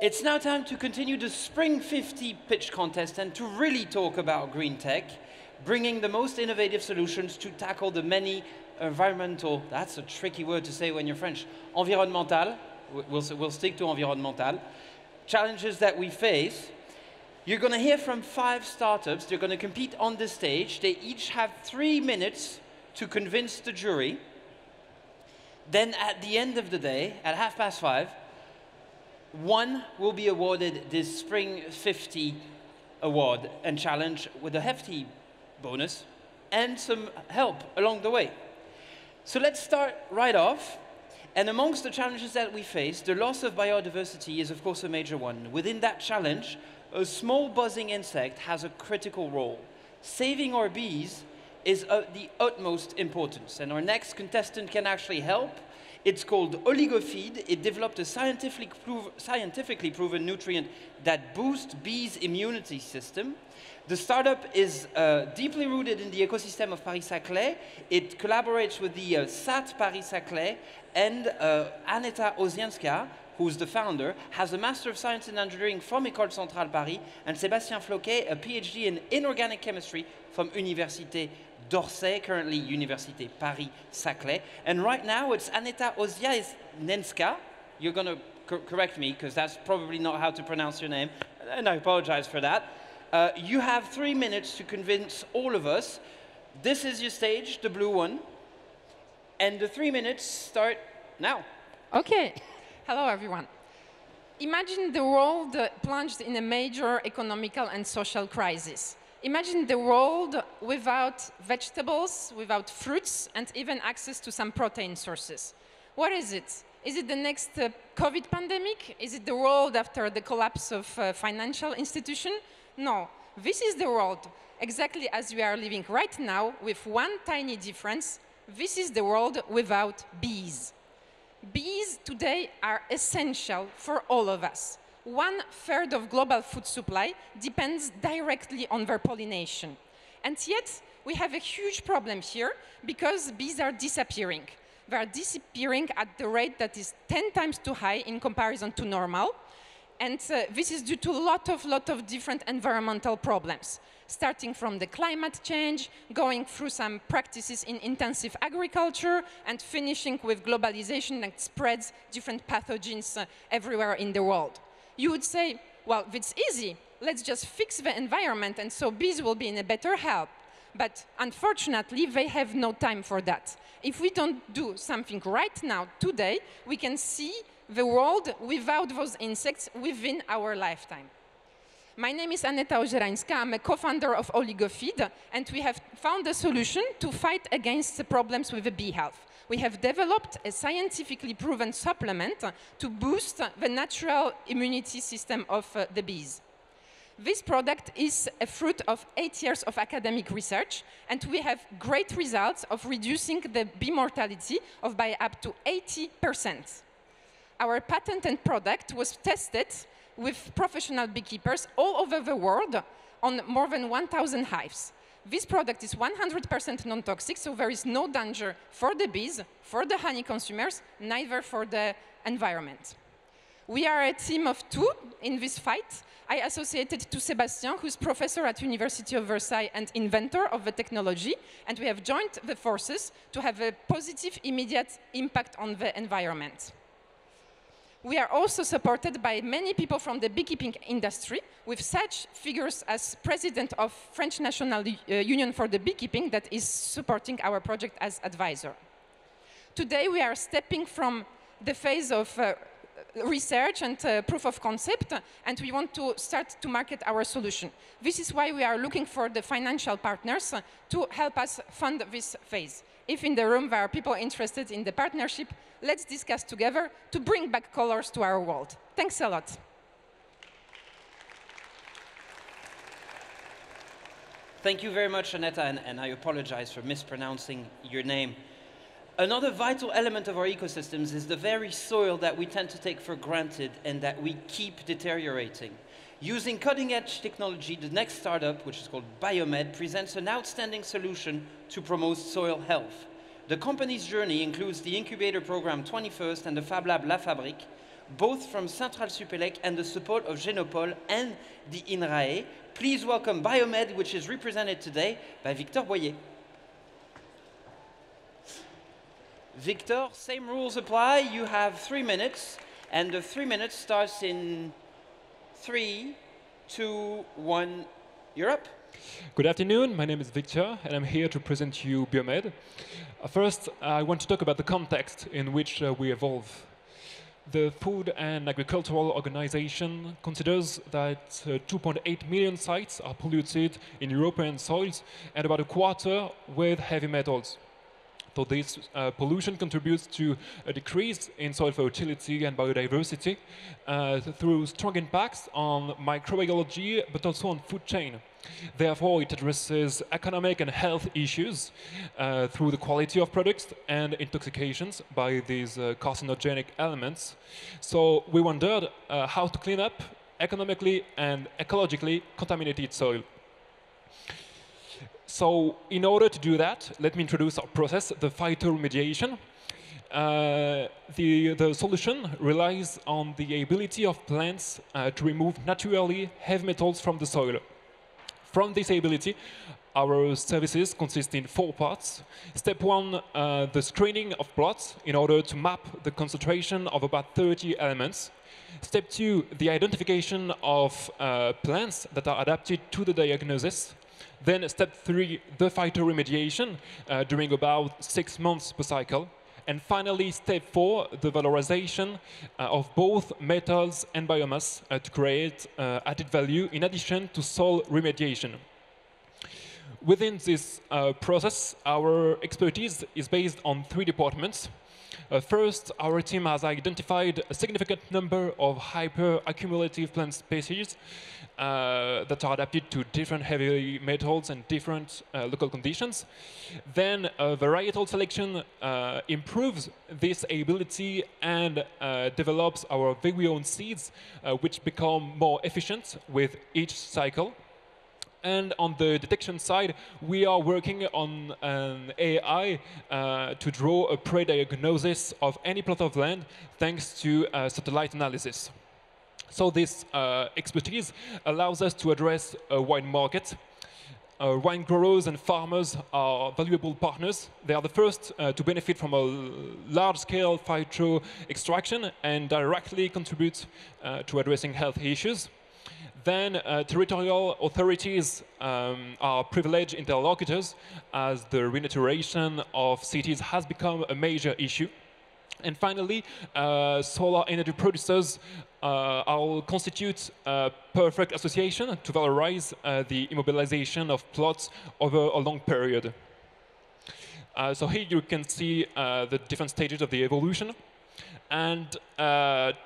It's now time to continue the Spring 50 pitch contest and to really talk about green tech, bringing the most innovative solutions to tackle the many environmental, that's a tricky word to say when you're French, environmental, we'll stick to environmental, challenges that we face. You're going to hear from 5 startups. They're going to compete on the stage. They each have 3 minutes to convince the jury. Then at the end of the day, at 5:30, one will be awarded this Spring 50 award and challenge with a hefty bonus and some help along the way. So let's start right off. And amongst the challenges that we face, the loss of biodiversity is of course a major one. Within that challenge, a small buzzing insect has a critical role. Saving our bees is of the utmost importance, and our next contestant can actually help. It's called Oligofeed. It developed a scientifically proven nutrient that boosts bees' immunity system. The startup is deeply rooted in the ecosystem of Paris-Saclay. It collaborates with the SAT Paris-Saclay, and Aneta OZIERANSKA, who's the founder, has a Master of Science in Engineering from École Centrale Paris, and Sébastien Floquet, a PhD in Inorganic Chemistry from Université d'Orsay, currently Université Paris-Saclay. And right now it's Aneta OZIERANSKA. You're going to correct me, because that's probably not how to pronounce your name, and I apologize for that. You have 3 minutes to convince all of us. This is your stage, the blue one, and the 3 minutes start now. Okay. Hello, everyone. Imagine the world plunged in a major economical and social crisis. Imagine the world without vegetables, without fruits, and even access to some protein sources. What is it? Is it the next COVID pandemic? Is it the world after the collapse of financial institution? No. This is the world exactly as we are living right now, with one tiny difference. This is the world without bees. Bees today are essential for all of us. 1/3 of global food supply depends directly on their pollination. And yet, we have a huge problem here because bees are disappearing. They are disappearing at the rate that is 10 times too high in comparison to normal. And this is due to a lot of different environmental problems, starting from the climate change, going through some practices in intensive agriculture, and finishing with globalization that spreads different pathogens everywhere in the world. You would say, well, it's easy. Let's just fix the environment, and so bees will be in a better health. But unfortunately, they have no time for that. If we don't do something right now, today, we can see the world without those insects within our lifetime. My name is Aneta OZIERANSKA. I'm a co-founder of Oligofeed, and we have found a solution to fight against the problems with the bee health. We have developed a scientifically proven supplement to boost the natural immunity system of the bees. This product is a fruit of 8 years of academic research, and we have great results of reducing the bee mortality by up to 80%. Our patented product was tested with professional beekeepers all over the world on more than 1,000 hives. This product is 100% non-toxic, so there is no danger for the bees, for the honey consumers, neither for the environment. We are a team of 2 in this fight. I associated to Sébastien, who's professor at University of Versailles and inventor of the technology, and we have joined the forces to have a positive, immediate impact on the environment. We are also supported by many people from the beekeeping industry, with such figures as president of French National Union for the Beekeeping that is supporting our project as advisor. Today we are stepping from the phase of research and proof of concept, and we want to start to market our solution. This is why we are looking for the financial partners to help us fund this phase. If in the room there are people interested in the partnership, let's discuss together to bring back colors to our world. Thanks a lot. Thank you very much, Aneta, and I apologize for mispronouncing your name. Another vital element of our ecosystems is the very soil that we tend to take for granted and that we keep deteriorating. Using cutting-edge technology, the next startup, which is called BIOMEDE, presents an outstanding solution to promote soil health. The company's journey includes the incubator program 21st and the Fab Lab La Fabrique, both from Centrale Supélec and the support of Genopole and the INRAE. Please welcome BIOMEDE, which is represented today by Victor Boyer. Victor, same rules apply. You have 3 minutes, and the 3 minutes starts in 3, 2, 1. You're up. Good afternoon, my name is Victor and I'm here to present you BIOMEDE. First, I want to talk about the context in which we evolve. The Food and Agricultural Organization considers that 2.8 million sites are polluted in European soils and about a quarter with heavy metals. So this pollution contributes to a decrease in soil fertility and biodiversity through strong impacts on microbiology, but also on food chain. Therefore, it addresses economic and health issues through the quality of products and intoxications by these carcinogenic elements. So we wondered how to clean up economically and ecologically contaminated soil. So in order to do that, let me introduce our process, the phytoremediation. The solution relies on the ability of plants to remove naturally heavy metals from the soil. From this ability, our services consist in 4 parts. Step 1, the screening of plots in order to map the concentration of about 30 elements. Step 2, the identification of plants that are adapted to the diagnosis. Then step 3, the phytoremediation during about 6 months per cycle. And finally, step 4, the valorization of both metals and biomass to create added value in addition to soil remediation. Within this process, our expertise is based on 3 departments. First, our team has identified a significant number of hyper-accumulative plant species that are adapted to different heavy metals and different local conditions. Then varietal selection improves this ability and develops our very own seeds, which become more efficient with each cycle. And on the detection side, we are working on an AI to draw a pre-diagnosis of any plot of land thanks to satellite analysis. So this expertise allows us to address a wide market. Wine growers and farmers are valuable partners. They are the first to benefit from a large-scale phyto extraction and directly contribute to addressing health issues. Then territorial authorities are privileged interlocutors as the renaturation of cities has become a major issue. And finally, solar energy producers constitute a perfect association to valorize the immobilization of plots over a long period. So here you can see the different stages of the evolution. And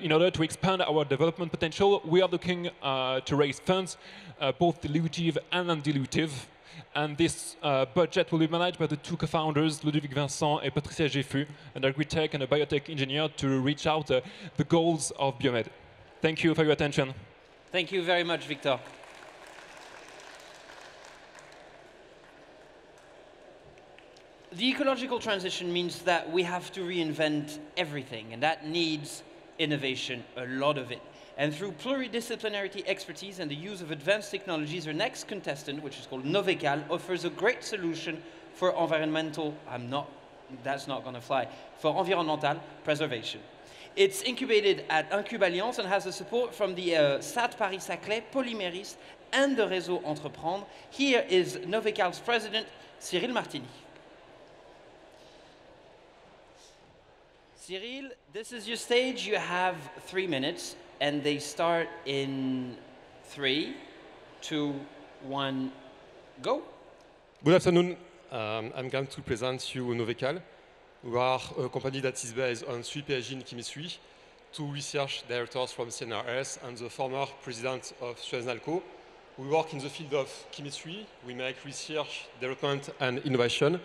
in order to expand our development potential, we are looking to raise funds, both dilutive and non-dilutive. And this budget will be managed by the 2 co-founders, Ludovic Vincent and Patricia Geffu, an Greentech and a biotech engineer, to reach out the goals of BIOMEDE. Thank you for your attention. Thank you very much, Victor. The ecological transition means that we have to reinvent everything, and that needs innovation, a lot of it. And through pluridisciplinarity expertise and the use of advanced technologies, our next contestant, which is called NOVECAL, offers a great solution for environmental, that's not going to fly, for environmental preservation. It's incubated at Incube Alliance and has the support from the SAT Paris-Saclay, Polyméris, and the Réseau Entreprendre. Here is NOVECAL's president, Cyril Martini. Cyril, this is your stage. You have 3 minutes, and they start in 3, 2, 1, go. Good afternoon. I'm going to present you NOVECAL. We are a company that is based on 3 PhD in chemistry, 2 research directors from CNRS, and the former president of Sueznalco. We work in the field of chemistry. We make research, development, and innovation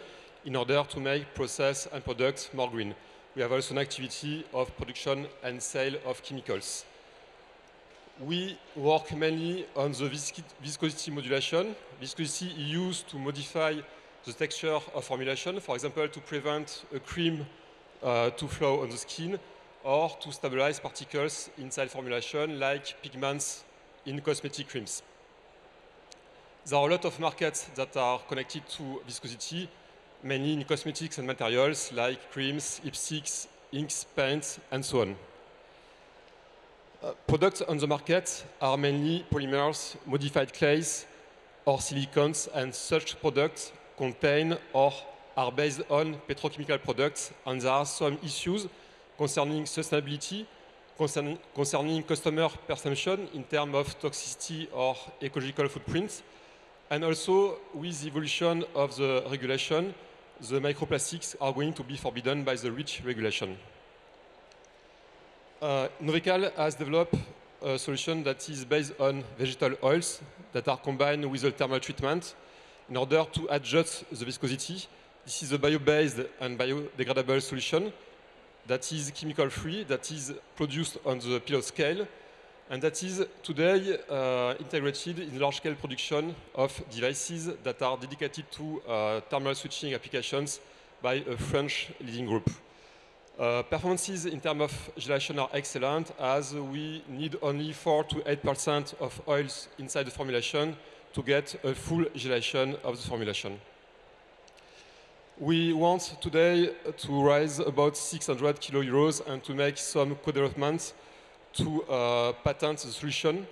in order to make process and products more green. We have also an activity of production and sale of chemicals. We work mainly on the viscosity modulation. Viscosity is used to modify the texture of formulation, for example, to prevent a cream to flow on the skin, or to stabilize particles inside formulation like pigments in cosmetic creams. There are a lot of markets that are connected to viscosity, mainly in cosmetics and materials like creams, lipsticks, inks, paints, and so on. Products on the market are mainly polymers, modified clays, or silicones, and such products contain or are based on petrochemical products, and there are some issues concerning sustainability, concerning customer perception in terms of toxicity or ecological footprint, and also with the evolution of the regulation, the microplastics are going to be forbidden by the REACH regulation. NOVECAL has developed a solution that is based on vegetal oils that are combined with a thermal treatment in order to adjust the viscosity. This is a bio-based and biodegradable solution that is chemical-free, that is produced on the pilot scale, and that is today integrated in large-scale production of devices that are dedicated to thermal switching applications by a French leading group. Performances in terms of gelation are excellent, as we need only 4 to 8% of oils inside the formulation to get a full gelation of the formulation. We want today to raise about 600 kilo euros and to make some co-development to patent the solution,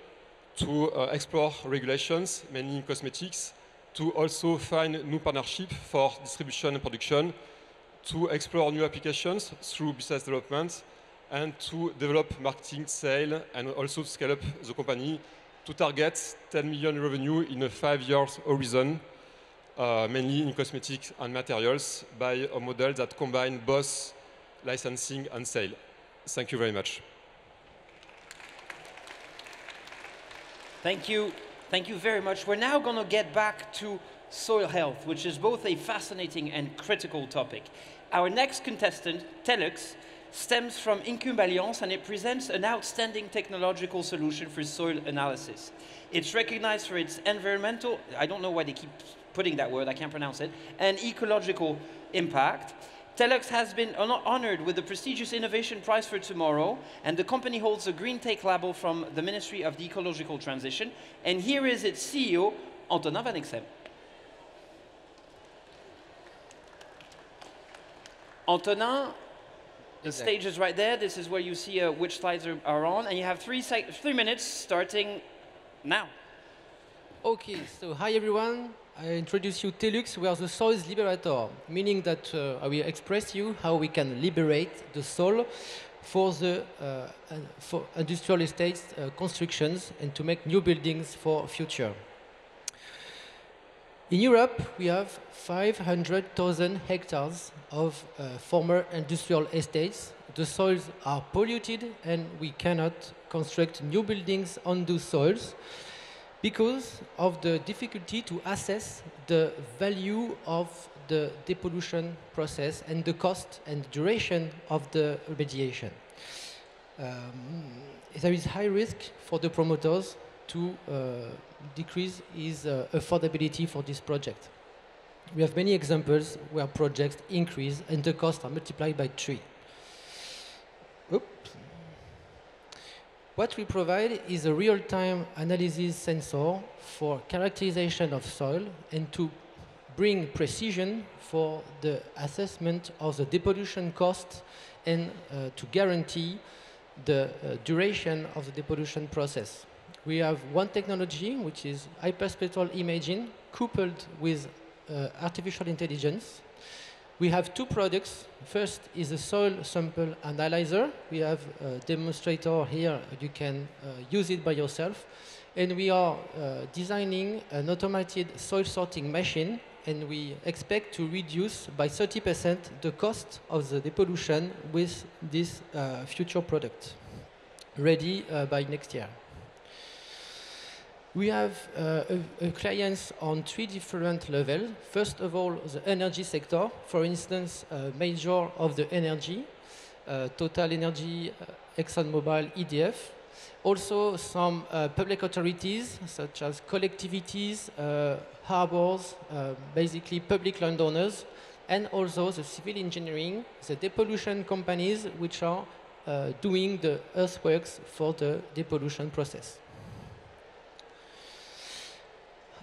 to explore regulations, mainly in cosmetics, to also find new partnerships for distribution and production, to explore new applications through business development, and to develop marketing, sale, and also to scale up the company to target 10 million revenue in a 5-year horizon, mainly in cosmetics and materials, by a model that combines both licensing and sale. Thank you very much. Thank you. Thank you very much. We're now going to get back to soil health, which is both a fascinating and critical topic. Our next contestant, Tellux, stems from Incube Alliance, and it presents an outstanding technological solution for soil analysis. It's recognized for its environmental, I don't know why they keep putting that word, I can't pronounce it, and ecological impact. Tellux has been honored with the prestigious Innovation Prize for Tomorrow, and the company holds a Greentech label from the Ministry of the Ecological Transition. And here is its CEO, Antonin van EXEM. Antonin, the stage is right there. This is where you see which slides are on, and you have 3 minutes starting now. Okay, so hi everyone. I introduce you Tellux. We are the soil's liberator, meaning that I will express you how we can liberate the soil for the for industrial estates constructions and to make new buildings for future. In Europe, we have 500,000 hectares of former industrial estates. The soils are polluted and we cannot construct new buildings on those soils because of the difficulty to assess the value of the depollution process and the cost and duration of the remediation. There is high risk for the promoters to decrease his affordability for this project. We have many examples where projects increase and the costs are multiplied by 3. Oops. What we provide is a real-time analysis sensor for characterization of soil and to bring precision for the assessment of the depollution cost and to guarantee the duration of the depollution process. We have one technology, which is hyperspectral imaging, coupled with artificial intelligence. We have 2 products. First is a soil sample analyzer. We have a demonstrator here. You can use it by yourself. And we are designing an automated soil sorting machine, and we expect to reduce by 30% the cost of the depollution with this future product, ready by next year. We have clients on 3 different levels. First of all, the energy sector. For instance, major of the energy, Total Energy, ExxonMobil, EDF. Also some public authorities, such as collectivities, harbors, basically public landowners, and also the civil engineering, the depollution companies, which are doing the earthworks for the depollution process.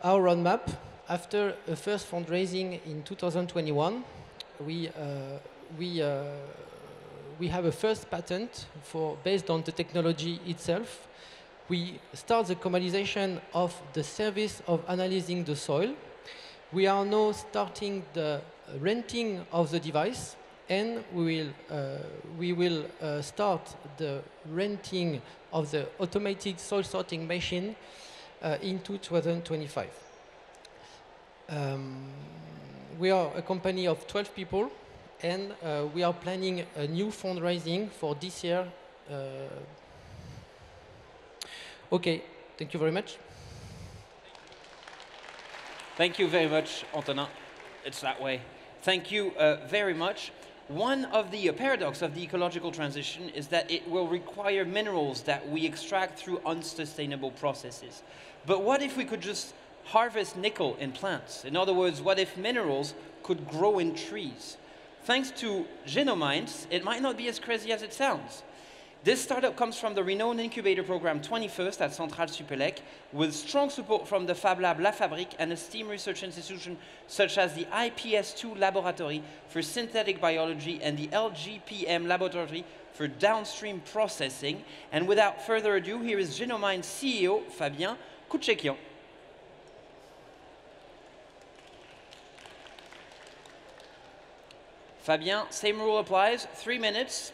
Our roadmap, after a first fundraising in 2021, we have a first patent based on the technology itself. We start the commercialization of the service of analyzing the soil. We are now starting the renting of the device, and we will start the renting of the automated soil sorting machine into 2025. We are a company of 12 people, and we are planning a new fundraising for this year. Okay, thank you very much. Thank you very much, Antonin. It's that way. Thank you very much. One of the paradox of the ecological transition is that it will require minerals that we extract through unsustainable processes. But what if we could just harvest nickel in plants? In other words, what if minerals could grow in trees? Thanks to Genomines, it might not be as crazy as it sounds. This startup comes from the renowned incubator program 21st at Centrale Supélec, with strong support from the Fab Lab La Fabrique and esteemed research institutions such as the IPS2 Laboratory for Synthetic Biology and the LGPM Laboratory for Downstream Processing. And without further ado, here is Genomines CEO Fabien KOUTCHEKIAN. Fabien, same rule applies, 3 minutes.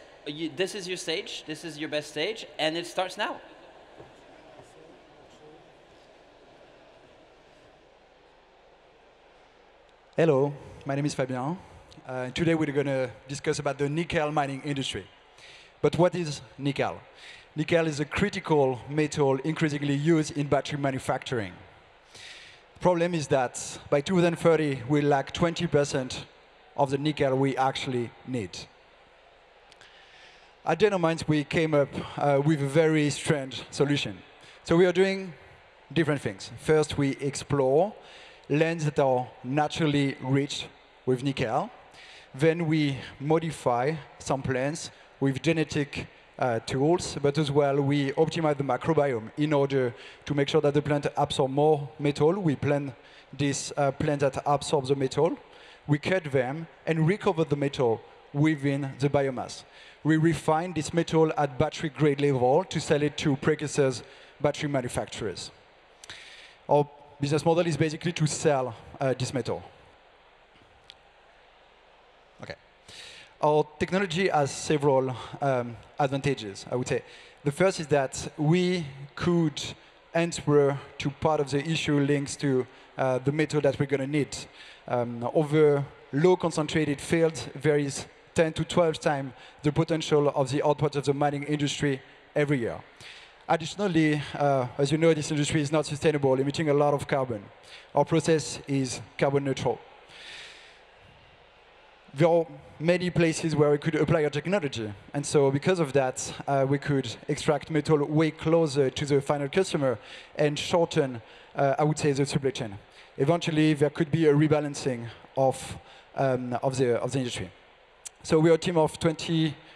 This is your stage, this is your best stage, and it starts now. Hello, my name is Fabien. Today we're going to discuss about the nickel mining industry. But what is nickel? Nickel is a critical metal increasingly used in battery manufacturing. The problem is that by 2030 we lack 20% of the nickel we actually need. At Genomines, we came up with a very strange solution. So we are doing different things. First, we explore lands that are naturally rich with nickel. Then we modify some plants with genetic tools, but as well we optimize the microbiome in order to make sure that the plant absorbs more metal. We plant these plants that absorb the metal. We cut them and recover the metal within the biomass. We refine this metal at battery grade level to sell it to precursors battery manufacturers. Our business model is basically to sell this metal. Okay. Our technology has several advantages, I would say. The first is that we could answer to part of the issue links to the metal that we're going to need. Over low concentrated fields, there is 10 to 12 times the potential of the output of the mining industry every year. Additionally, as you know, this industry is not sustainable, emitting a lot of carbon. Our process is carbon neutral. There are many places where we could apply our technology. And so because of that, we could extract metal way closer to the final customer and shorten, I would say, the supply chain. Eventually, there could be a rebalancing of the industry. So we are a team of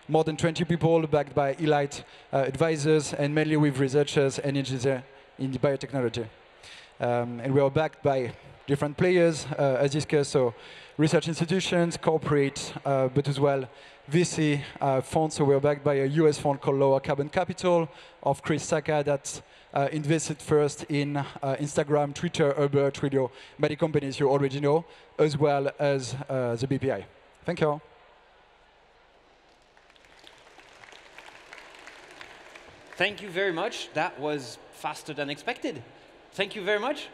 more than 20 people backed by elite advisors and mainly with researchers and engineers in biotechnology. And we are backed by different players, as discussed, so research institutions, corporate, but as well VC funds. So we are backed by a US fund called Lower Carbon Capital of Chris Sacca that invested first in Instagram, Twitter, Uber, Twilio, many companies you already know, as well as the BPI. Thank you. Thank you very much. That was faster than expected. Thank you very much.